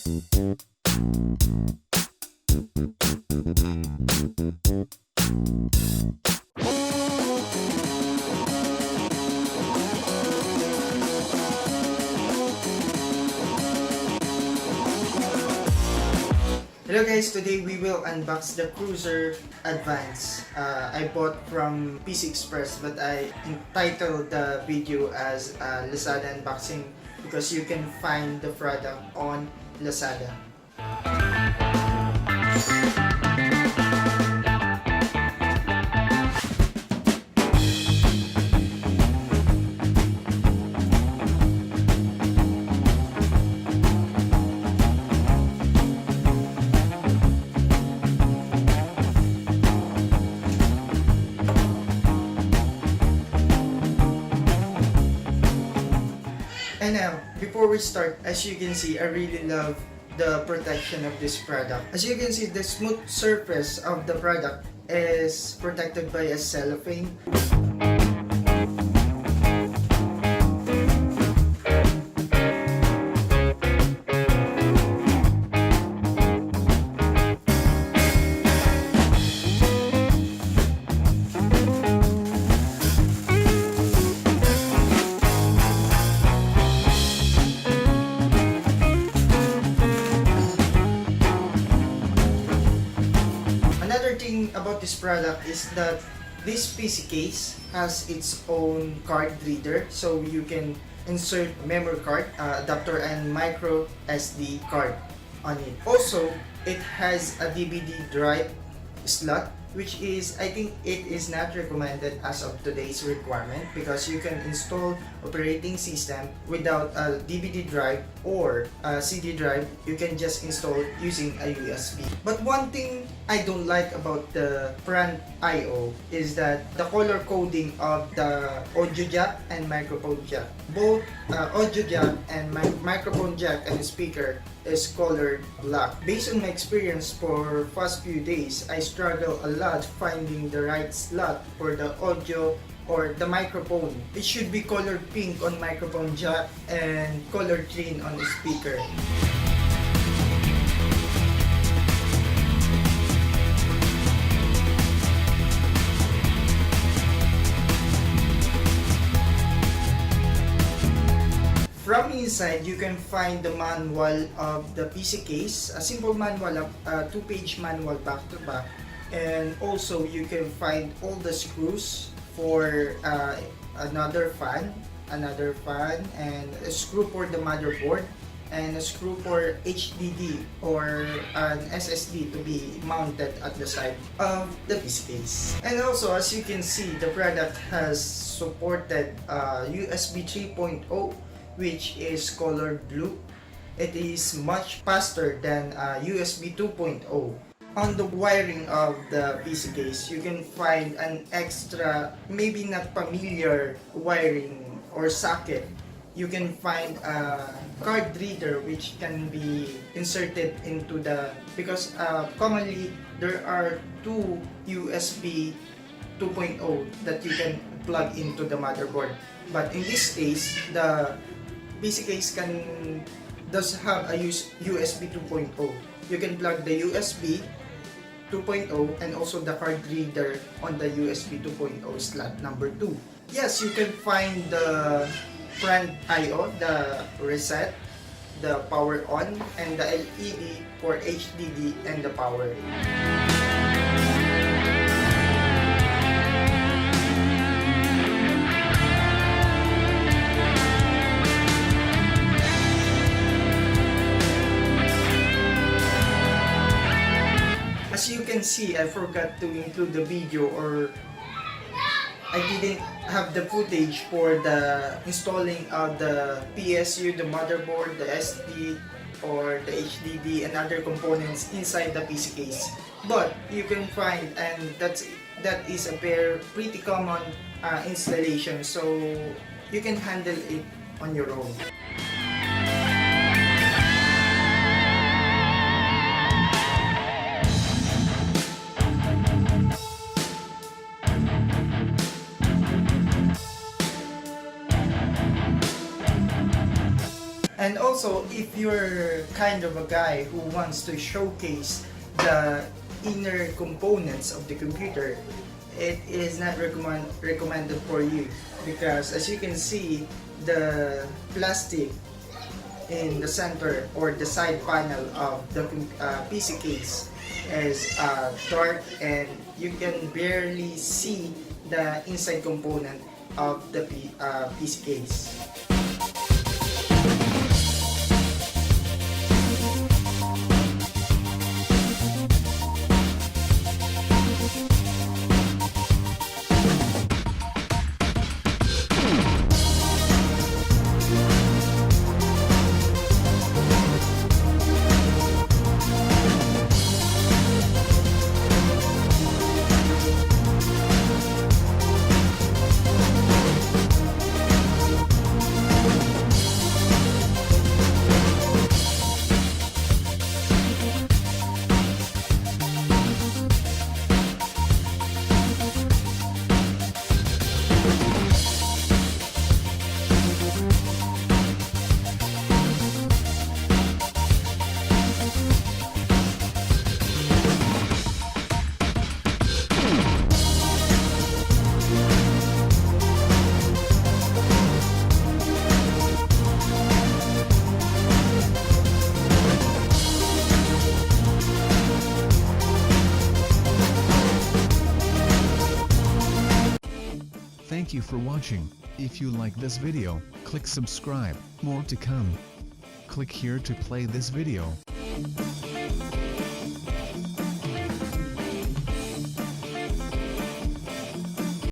Hello guys, today we will unbox the Cruiser Advance. I bought from PC Express, but I entitled the video as Lazada unboxing because you can find the product on Lazada. And now, before we start, as you can see, I really love the protection of this product. As you can see, the smooth surface of the product is protected by a cellophane. Another thing about this product is that this PC case has its own card reader, so you can insert memory card, adapter, and micro SD card on it. Also, it has a DVD drive slot, which is, I think it is not recommended as of today's requirement because you can install operating system without a DVD drive or a CD drive. You can just install using a USB. But one thing I don't like about the front I/O is that the color coding of the audio jack and microphone jack. Both audio jack and microphone jack and speaker is colored black. Based on my experience for past few days, I struggle a lot finding the right slot for the audio or the microphone. It should be colored pink on microphone jack and colored green on the speaker. From inside, you can find the manual of the PC case, a simple manual, a 2-page manual back to back, and also you can find all the screws for another fan, and a screw for the motherboard, and a screw for HDD or an SSD to be mounted at the side of the PC case. And also, as you can see, the product has supported USB 3.0, which is colored blue. It is much faster than USB 2.0. On the wiring of the PC case, you can find an extra, maybe not familiar wiring or socket. You can find a card reader which can be inserted into the, because commonly there are two USB 2.0 that you can plug into the motherboard. But in this case, the PC case does have a USB 2.0. You can plug the USB 2.0 and also the card reader on the USB 2.0 slot number 2. Yes, you can find the front I/O, the reset, the power on, and the LED for HDD and the power. As you can see, I forgot to include the video, or I didn't have the footage for the installing of the PSU, the motherboard, the SD, or the HDD and other components inside the PC case. But you can find, and that is a pretty common installation, so you can handle it on your own. And also, if you're kind of a guy who wants to showcase the inner components of the computer, it is not recommended for you, because as you can see, the plastic in the center or the side panel of the PC case is dark, and you can barely see the inside component of the PC case. Thank you for watching. If you like this video, click subscribe. More to come. Click here to play this video.